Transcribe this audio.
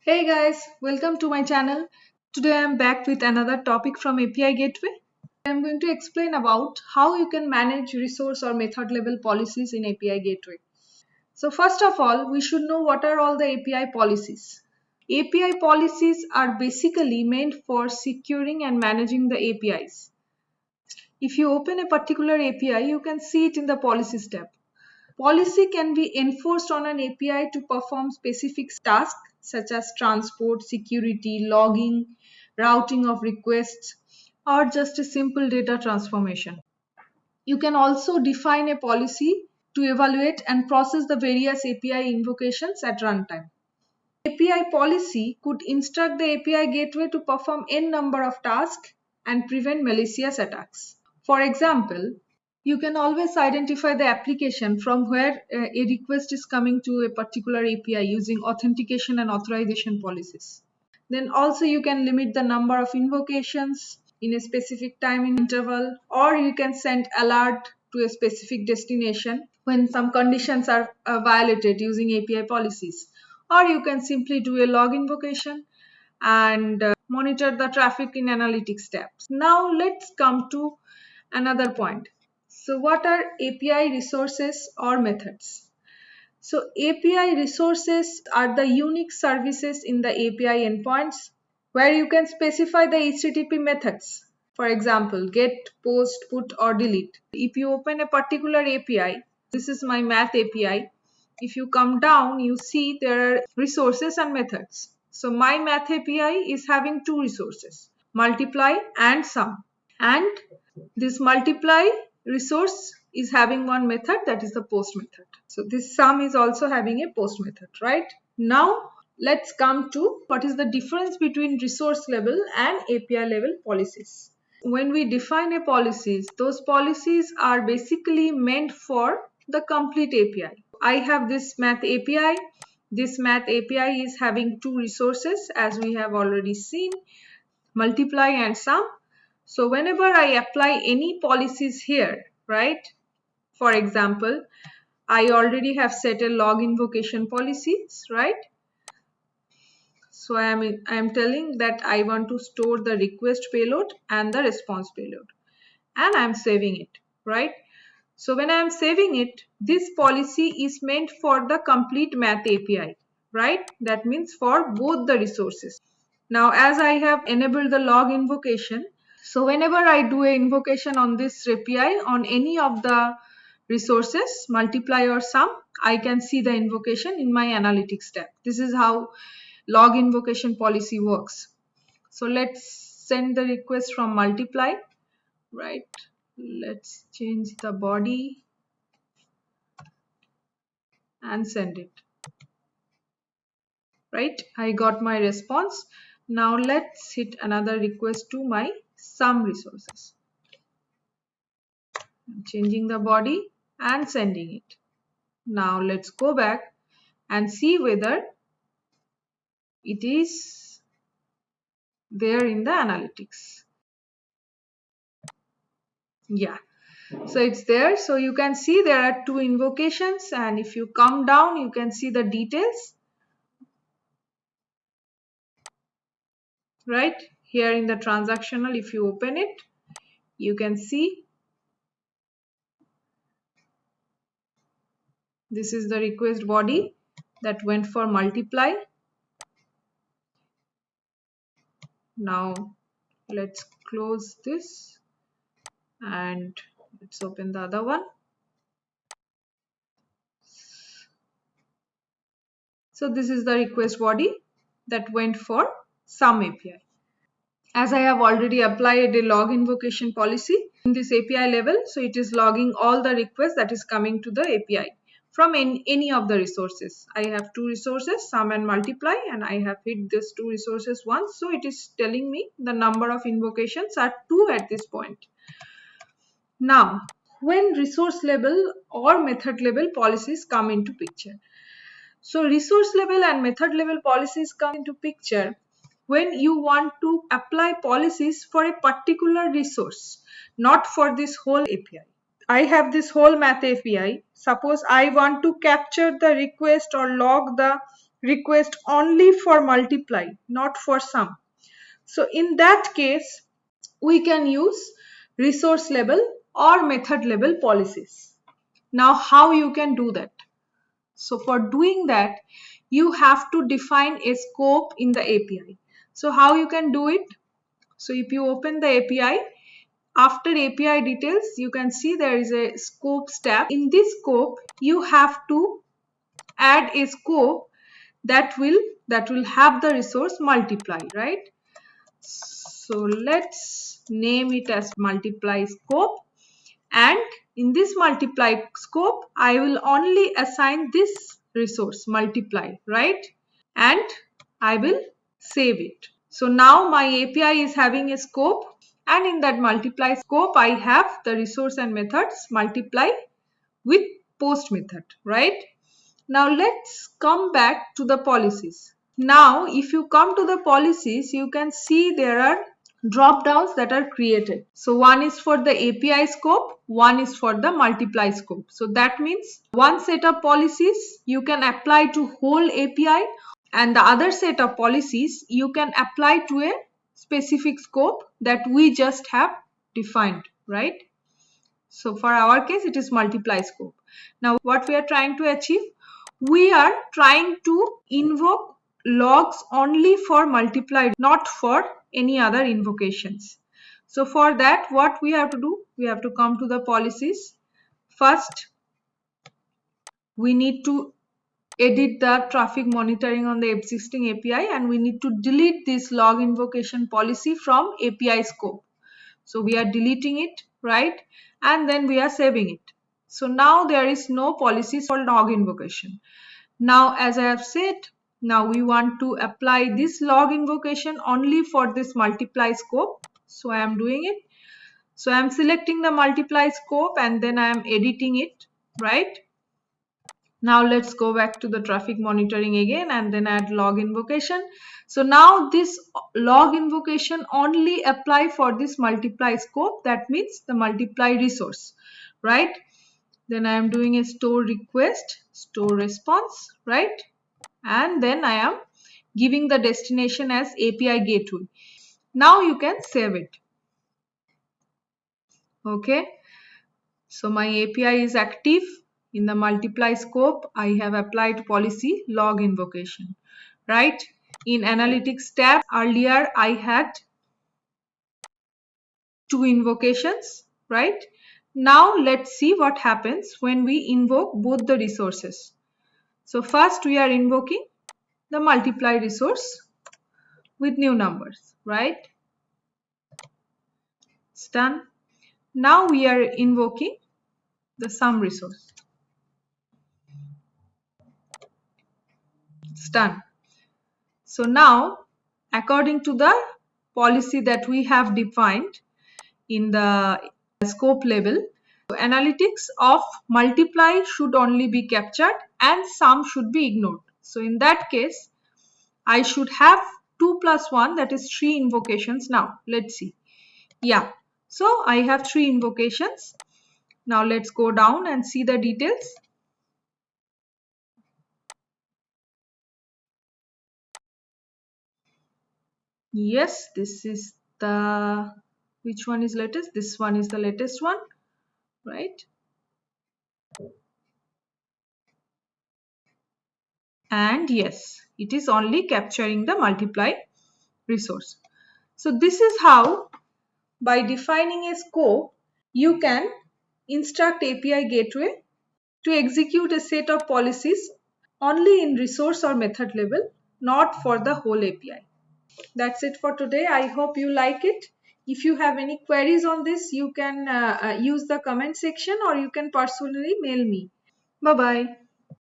Hey guys, welcome to my channel. Today I am back with another topic from API Gateway. I am going to explain about how you can manage resource or method level policies in API Gateway. So first of all, we should know what are all the API policies. API policies are basically meant for securing and managing the APIs. If you open a particular API, you can see it in the policies tab. Policy can be enforced on an API to perform specific tasks such as transport, security, logging, routing of requests, or just a simple data transformation. You can also define a policy to evaluate and process the various API invocations at runtime. API policy could instruct the API gateway to perform n number of tasks and prevent malicious attacks. For example, you can always identify the application from where a request is coming to a particular API using authentication and authorization policies. Then also you can limit the number of invocations in a specific time interval, or you can send alert to a specific destination when some conditions are violated using API policies. Or you can simply do a log invocation and monitor the traffic in analytics tabs. Now let's come to another point. So what are API resources or methods? So API resources are the unique services in the API endpoints where you can specify the HTTP methods. For example, get, post, put or delete. If you open a particular API, this is my math API. If you come down, you see there are resources and methods. So my math API is having two resources, multiply and sum. And this multiply resource is having one method, that is the post method. So this sum is also having a post method, right? Now let's come to what is the difference between resource level and API level policies. When we define a policies, those policies are basically meant for the complete API. I have this math API. This math API is having two resources as we have already seen, multiply and sum. So whenever I apply any policies here, right? For example, I already have set a log invocation policies, right? So I am telling that I want to store the request payload and the response payload, and I am saving it, right? So when I am saving it, this policy is meant for the complete math API, right? That means for both the resources. Now as I have enabled the log invocation, so whenever I do an invocation on this API on any of the resources, multiply or sum, I can see the invocation in my analytics tab. This is how log invocation policy works. So let's send the request from multiply, right? Let's change the body and send it, right? I got my response. Now let's hit another request to my sum resources. I'm changing the body and sending it. Now let's go back and see whether it is there in the analytics. Yeah, so it's there. So you can see there are two invocations, and if you come down you can see the details, right? Here in the transactional, if you open it, you can see this is the request body that went for multiply. Now let's close this and let's open the other one. So this is the request body that went for sum API. As I have already applied a log invocation policy in this API level, so it is logging all the requests that is coming to the API from any of the resources. I have two resources, sum and multiply, and I have hit these two resources once, so it is telling me the number of invocations are 2 at this point. Now, when resource level or method level policies come into picture. So resource level and method level policies come into picture when you want to apply policies for a particular resource, not for this whole API. I have this whole math API. Suppose I want to capture the request or log the request only for multiply, not for sum. So in that case, we can use resource level or method level policies. Now, how you can do that? So for doing that, you have to define a scope in the API. So how you can do it? So if you open the API, after API details, you can see there is a scopes tab. In this scope, you have to add a scope that will have the resource multiply, right? So let's name it as multiply scope, and in this multiply scope I will only assign this resource multiply, right? And I will save it. So now my API is having a scope, and in that multiply scope I have the resource and methods multiply with post method, right? Now let's come back to the policies. Now if you come to the policies, you can see there are drop downs that are created. So one is for the API scope, one is for the multiply scope. So that means one set of policies you can apply to whole API, and the other set of policies you can apply to a specific scope that we just have defined, right? So for our case, it is multiply scope. Now what we are trying to achieve? We are trying to invoke logs only for multiply, not for any other invocations. So for that, what we have to do? We have to come to the policies. First, we need to edit the traffic monitoring on the existing API, and we need to delete this log invocation policy from API scope. So we are deleting it, right? And then we are saving it. So now there is no policies for log invocation. Now, as I have said, now we want to apply this log invocation only for this multiply scope. So I am doing it. So I am selecting the multiply scope and then I am editing it, right? Now let's go back to the traffic monitoring again and then add log invocation. So now this log invocation only apply for this multiply scope. That means the multiply resource, right? Then I am doing a store request, store response, right? And then I am giving the destination as API gateway. Now you can save it. Okay. So my API is active. In the multiply scope, I have applied policy log invocation, right? In analytics tab, earlier I had two invocations, right? Now let's see what happens when we invoke both the resources. So first we are invoking the multiply resource with new numbers, right? It's done. Now we are invoking the sum resource. It's done. So now, according to the policy that we have defined in the scope level, analytics of multiply should only be captured and sum should be ignored. So in that case, I should have 2 plus 1, that is 3 invocations now. Let's see. Yeah, so I have 3 invocations. Now let's go down and see the details. Yes, this is the, which one is latest? This one is the latest one, right? And yes, it is only capturing the multiply resource. So this is how, by defining a scope, you can instruct API gateway to execute a set of policies only in resource or method level, not for the whole API. That's it for today. I hope you like it. If you have any queries on this, you can use the comment section or you can personally mail me. Bye bye.